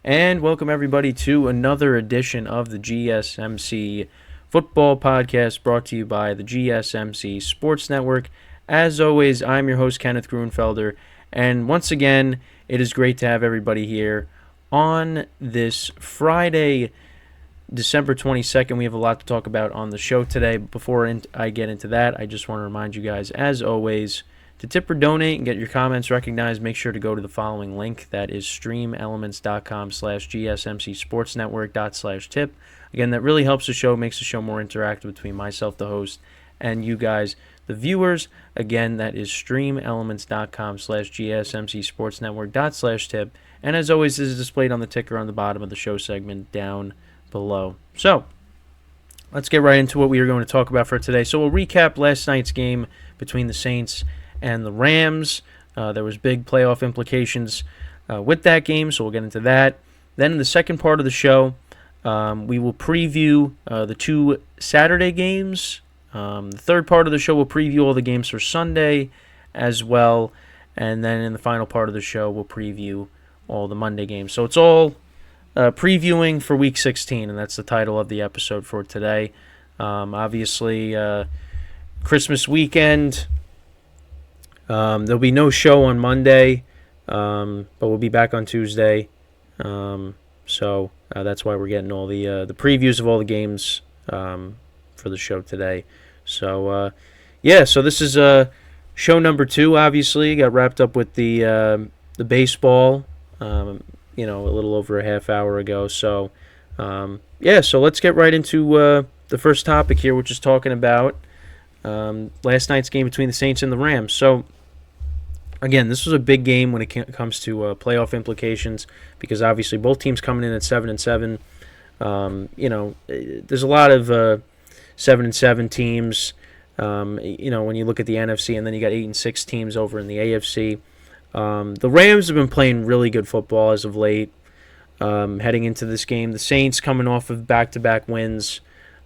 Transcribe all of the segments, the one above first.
And welcome everybody to another edition of the GSMC Football Podcast brought to you by the GSMC Sports Network. As always, I'm your host, Kenneth Grunfelder, and once again, it is great to have everybody here on this Friday, December 22nd. We have a lot to talk about on the show today. Before I get into that, I just want to remind you guys, as always, to tip or donate and get your comments recognized, make sure to go to the following link. That is streamelements.com/gsmcsportsnetwork./tip. Again, that really helps the show, makes the show more interactive between myself, the host, and you guys, the viewers. Again, that is streamelements.com/gsmcsportsnetwork./tip. And as always, this is displayed on the ticker on the bottom of the show segment down below. So, let's get right into what we are going to talk about for today. So we'll recap last night's game between the Saints and the Rams. There was big playoff implications with that game, so we'll get into that. Then in the second part of the show, we will preview the two Saturday games. The third part of the show will preview all the games for Sunday as well. And then in the final part of the show, we'll preview all the Monday games. So it's all previewing for Week 16, and that's the title of the episode for today. Obviously, Christmas weekend. There'll be no show on Monday, but we'll be back on Tuesday. So that's why we're getting all the previews of all the games for the show today. So so this is show number 2. Obviously, got wrapped up with the baseball. A little over a half hour ago. So so let's get right into the first topic here, which is talking about last night's game between the Saints and the Rams. So, again, this was a big game when it comes to playoff implications because obviously both teams coming in at 7-7. There's a lot of 7-7 teams. When you look at the NFC, and then you got 8-6 teams over in the AFC. The Rams have been playing really good football as of late. Heading into this game, the Saints coming off of back-to-back wins,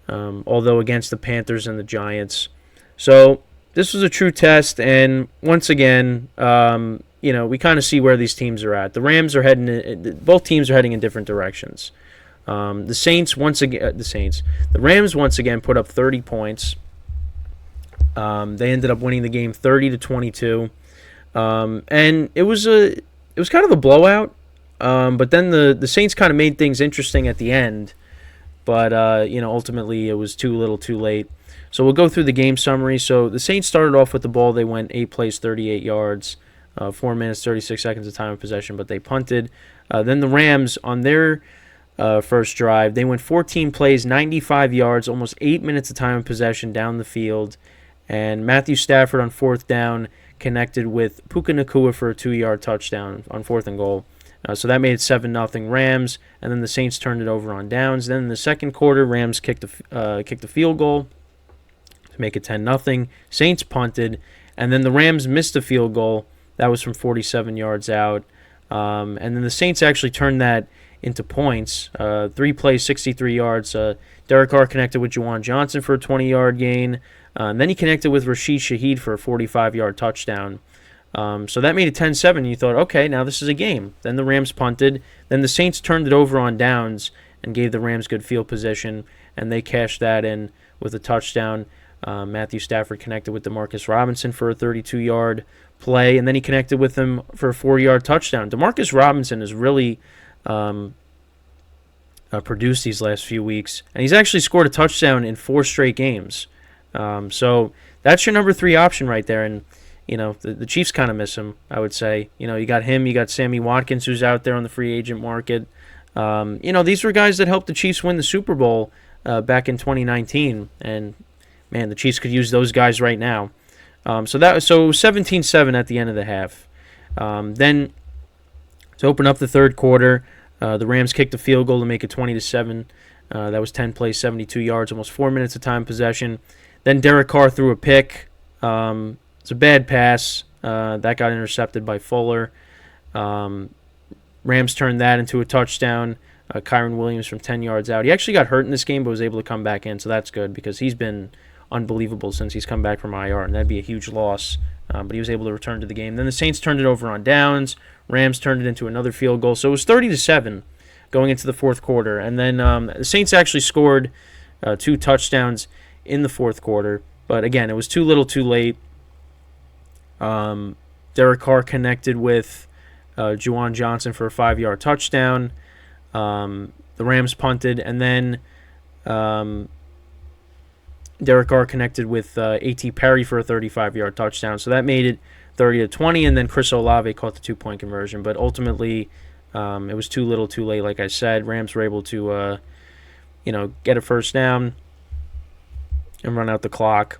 although against the Panthers and the Giants. So this was a true test, and once again, we kind of see where these teams are at. The Rams are both teams are heading in different directions. The Rams once again put up 30 points. They ended up winning the game 30-22, and it was kind of a blowout. But then the Saints kind of made things interesting at the end, but ultimately it was too little, too late. So we'll go through the game summary. So the Saints started off with the ball. They went 8 plays, 38 yards, 4 minutes, 36 seconds of time of possession, but they punted. Then the Rams, on their first drive, they went 14 plays, 95 yards, almost 8 minutes of time of possession down the field. And Matthew Stafford on fourth down connected with Puka Nacua for a 2-yard touchdown on 4th and goal. So that made it 7-0 Rams, and then the Saints turned it over on downs. Then in the second quarter, Rams kicked a field goal to make it 10-0. Saints punted, and then the Rams missed a field goal. That was from 47 yards out. And then the Saints actually turned that into points. 3 plays, 63 yards. Derek Carr connected with Juwan Johnson for a 20-yard gain. And then he connected with Rashid Shaheed for a 45-yard touchdown. So that made it 10-7, and you thought, okay, now this is a game. Then the Rams punted. Then the Saints turned it over on downs and gave the Rams good field position, and they cashed that in with a touchdown. Matthew Stafford connected with DeMarcus Robinson for a 32-yard play, and then he connected with him for a 4-yard touchdown. DeMarcus Robinson has really produced these last few weeks, and he's actually scored a touchdown in 4 straight games. So that's your number 3 option right there, and the Chiefs kind of miss him, I would say. You got him, you got Sammy Watkins, who's out there on the free agent market. These were guys that helped the Chiefs win the Super Bowl back in 2019, and man, the Chiefs could use those guys right now. So 17-7 at the end of the half. Then to open up the third quarter, the Rams kicked a field goal to make it 20-7. That was 10 plays, 72 yards, almost 4 minutes of time possession. Then Derek Carr threw a pick. It's a bad pass. That got intercepted by Fuller. Rams turned that into a touchdown. Kyron Williams from 10 yards out. He actually got hurt in this game, but was able to come back in, so that's good because he's been unbelievable since he's come back from IR, and that'd be a huge loss. But he was able to return to the game. Then the Saints turned it over on downs. Rams turned it into another field goal. So it was 30-7. going into the fourth quarter. And then the Saints actually scored 2 touchdowns in the fourth quarter. But again, it was too little too late. Derek Carr connected with Juwan Johnson for a 5-yard touchdown. The Rams punted, and then Derek Carr connected with A.T. Perry for a 35-yard touchdown. So that made it 30-20, and then Chris Olave caught the 2-point conversion. But ultimately, it was too little too late, like I said. Rams were able to get a first down and run out the clock.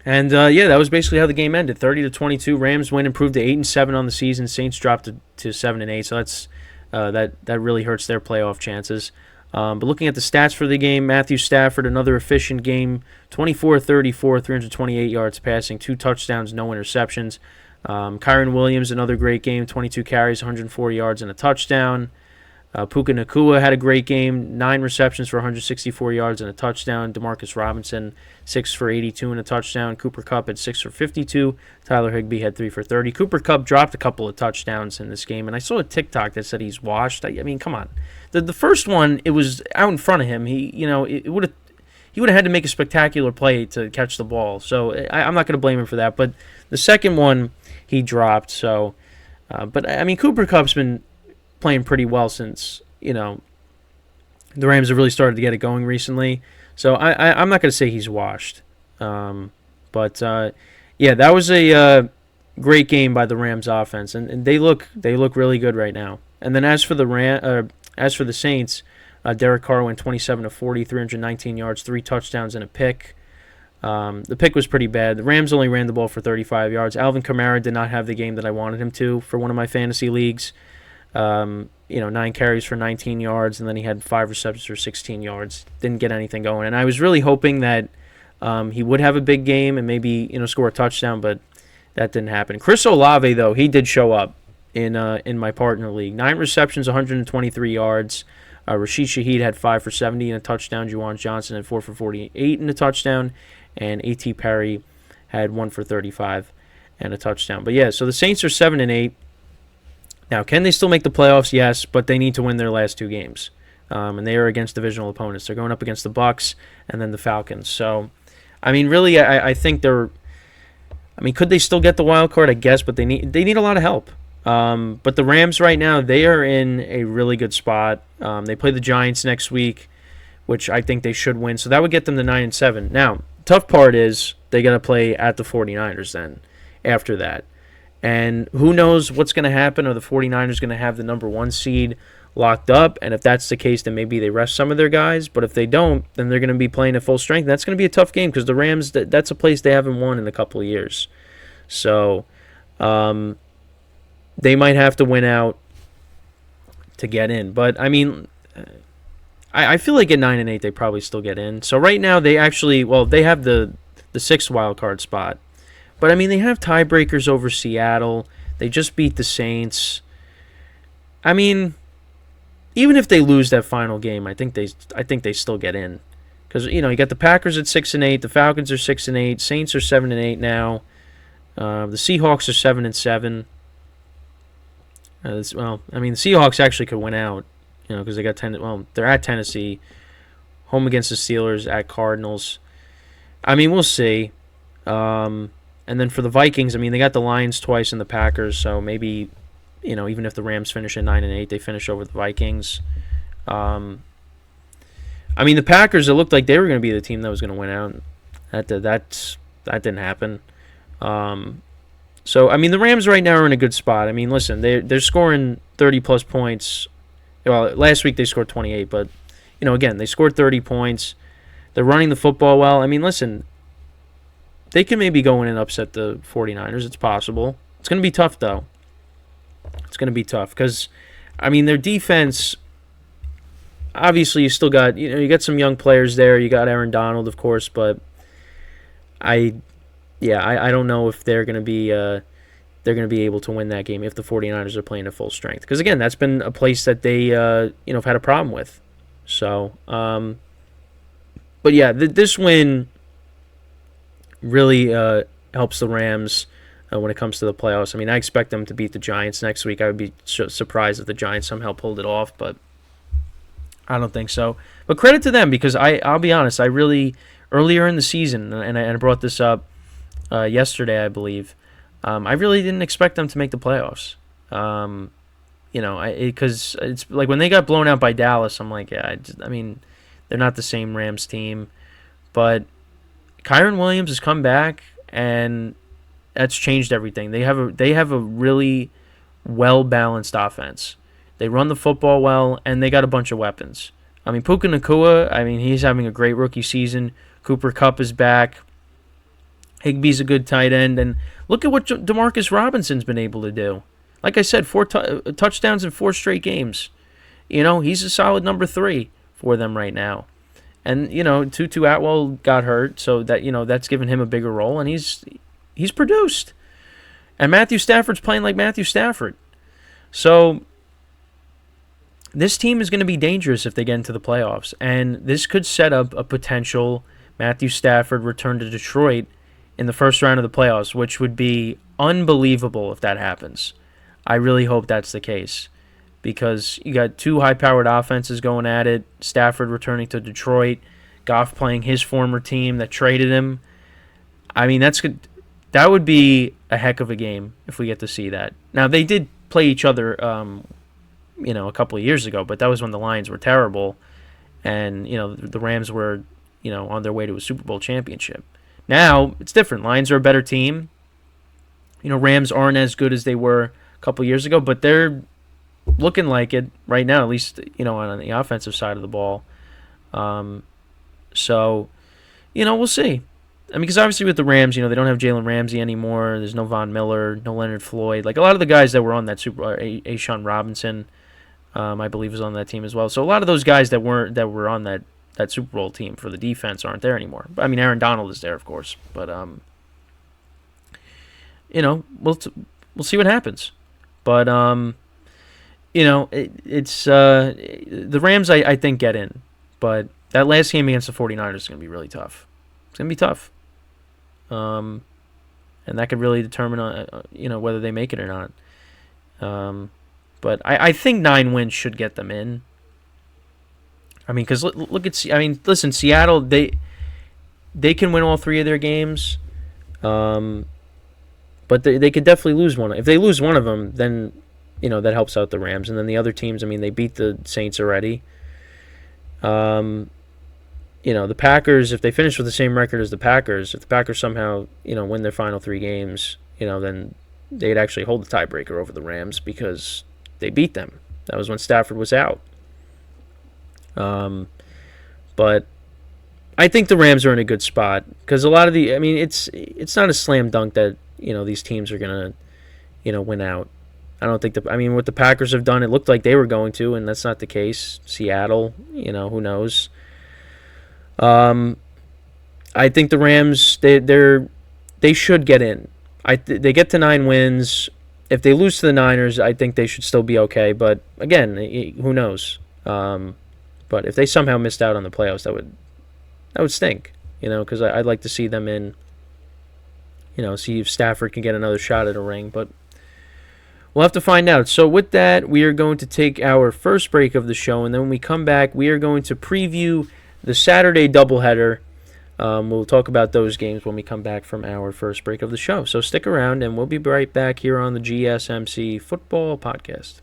And that was basically how the game ended. 30-22. Rams win, improved to 8-7 on the season. Saints dropped to 7-8. So that's that really hurts their playoff chances. But looking at the stats for the game, Matthew Stafford, another efficient game, 24-34, 328 yards passing, 2 touchdowns, no interceptions. Kyron Williams, another great game, 22 carries, 104 yards, and a touchdown. Puka Nacua had a great game, 9 receptions for 164 yards and a touchdown. Demarcus Robinson, 6 for 82 and a touchdown. Cooper Kupp had 6 for 52. Tyler Higbee had 3 for 30. Cooper Kupp dropped a couple of touchdowns in this game, and I saw a TikTok that said he's washed. I mean, come on. The first one, it was out in front of him. He would have had to make a spectacular play to catch the ball. So I'm not going to blame him for that. But the second one, he dropped. So, but I mean, Cooper Kupp's been playing pretty well since the Rams have really started to get it going recently. So I'm not going to say he's washed. But that was a great game by the Rams offense, and they look really good right now. And then as for the Saints, Derek Carr went 27-40, 319 yards, 3 touchdowns, and a pick. The pick was pretty bad. The Rams only ran the ball for 35 yards. Alvin Kamara did not have the game that I wanted him to for one of my fantasy leagues. 9 carries for 19 yards, and then he had 5 receptions for 16 yards. Didn't get anything going. And I was really hoping that he would have a big game and maybe score a touchdown, but that didn't happen. Chris Olave, though, he did show up in my partner league. 9 receptions, 123 yards. Rashid Shaheed had 5 for 70 and a touchdown. Juwan Johnson had 4 for 48 and a touchdown. And A.T. Perry had 1 for 35 and a touchdown. But yeah, so the Saints are 7-8. Now, can they still make the playoffs? Yes, but they need to win their last 2 games. And they are against divisional opponents. They're going up against the Bucs and then the Falcons. So, I mean, really, I think they're... I mean, could they still get the wild card? I guess, but they need a lot of help. But the Rams right now, they are in a really good spot. They play the Giants next week, which I think they should win. So that would get them to 9-7. Now, tough part is they got to play at the 49ers then after that. And who knows what's going to happen? Are the 49ers going to have the number 1 seed locked up? And if that's the case, then maybe they rest some of their guys. But if they don't, then they're going to be playing at full strength. That's going to be a tough game because the Rams, that's a place they haven't won in a couple of years. So they might have to win out to get in. But, I mean, I feel like at 9-8 they probably still get in. So right now they actually, they have the 6th wild card spot. But, I mean, they have tiebreakers over Seattle. They just beat the Saints. I mean, even if they lose that final game, I think they still get in. Because, you got the Packers at 6-8, the Falcons are 6-8, Saints are 7-8 now. The Seahawks are 7-7. I mean, the Seahawks actually could win out, because they got they're at Tennessee, home against the Steelers, at Cardinals. I mean, we'll see. And then for the Vikings, I mean, they got the Lions twice and the Packers, so maybe, even if the Rams finish at 9-8, they finish over the Vikings. I mean, the Packers, it looked like they were going to be the team that was going to win out. That didn't happen. So, I mean, the Rams right now are in a good spot. I mean, listen, they're scoring 30-plus points. Well, last week they scored 28, but, again, they scored 30 points. They're running the football well. I mean, listen, they can maybe go in and upset the 49ers. It's possible. It's going to be tough, though. It's going to be tough because, I mean, their defense, obviously you still got, you got some young players there. You got Aaron Donald, of course, but I don't know if they're going to be able to win that game if the 49ers are playing at full strength. Because, again, that's been a place that they, have had a problem with. So, but, yeah, this win really helps the Rams when it comes to the playoffs. I mean, I expect them to beat the Giants next week. I would be surprised if the Giants somehow pulled it off. But I don't think so. But credit to them because I'll be honest, I really earlier in the season, and I brought this up yesterday, I believe. I really didn't expect them to make the playoffs. Because it's like when they got blown out by Dallas, I'm like, yeah, I mean, they're not the same Rams team, but Kyron Williams has come back, and that's changed everything. They have a really well balanced offense. They run the football well, and they got a bunch of weapons. I mean, Puka Nacua, I mean, he's having a great rookie season. Cooper Kupp is back. Higbee's a good tight end, and look at what Demarcus Robinson's been able to do. Like I said, 4 touchdowns in 4 straight games. He's a solid number 3 for them right now. And, Tutu Atwell got hurt, so that's given him a bigger role, and he's produced. And Matthew Stafford's playing like Matthew Stafford. So this team is going to be dangerous if they get into the playoffs, and this could set up a potential Matthew Stafford return to Detroit in the first round of the playoffs, which would be unbelievable if that happens. I really hope that's the case because you got 2 high-powered offenses going at it, Stafford returning to Detroit, Goff playing his former team that traded him. I mean, that would be a heck of a game if we get to see that. Now, they did play each other a couple of years ago, but that was when the Lions were terrible and, the Rams were, on their way to a Super Bowl championship. Now, it's different. Lions are a better team. Rams aren't as good as they were a couple of years ago, but they're looking like it right now, at least, on the offensive side of the ball. So, we'll see. I mean, because obviously with the Rams, they don't have Jalen Ramsey anymore. There's no Von Miller, no Leonard Floyd. Like a lot of the guys that were on that Ashawn Robinson, I believe, was on that team as well. So a lot of those guys that were on that Super Bowl team for the defense aren't there anymore. I mean, Aaron Donald is there, of course, but we'll see what happens. But it's the Rams I think get in, but that last game against the 49ers is going to be really tough. It's going to be tough. And that could really determine whether they make it or not. But I think 9 wins should get them in. I mean, because listen, Seattle, they can win all 3 of their games, but they could definitely lose one. If they lose one of them, then that helps out the Rams, and then the other teams. I mean, they beat the Saints already. The Packers, if they finish with the same record as the Packers, if the Packers somehow win their final 3 games, then they'd actually hold the tiebreaker over the Rams because they beat them. That was when Stafford was out. But I think the Rams are in a good spot because a lot of it's not a slam dunk that these teams are gonna win out. I don't think what the Packers have done, it looked like they were going to, and that's not the case. Seattle, who knows? I think the Rams they should get in. They get to 9 wins. If they lose to the Niners, I think they should still be okay. But again, who knows? But if they somehow missed out on the playoffs, that would stink. Because I'd like to see them in. See if Stafford can get another shot at a ring. But we'll have to find out. So with that, we are going to take our first break of the show, and then when we come back, we are going to preview the Saturday doubleheader. We'll talk about those games when we come back from our first break of the show. So stick around, and we'll be right back here on the GSMC Football Podcast.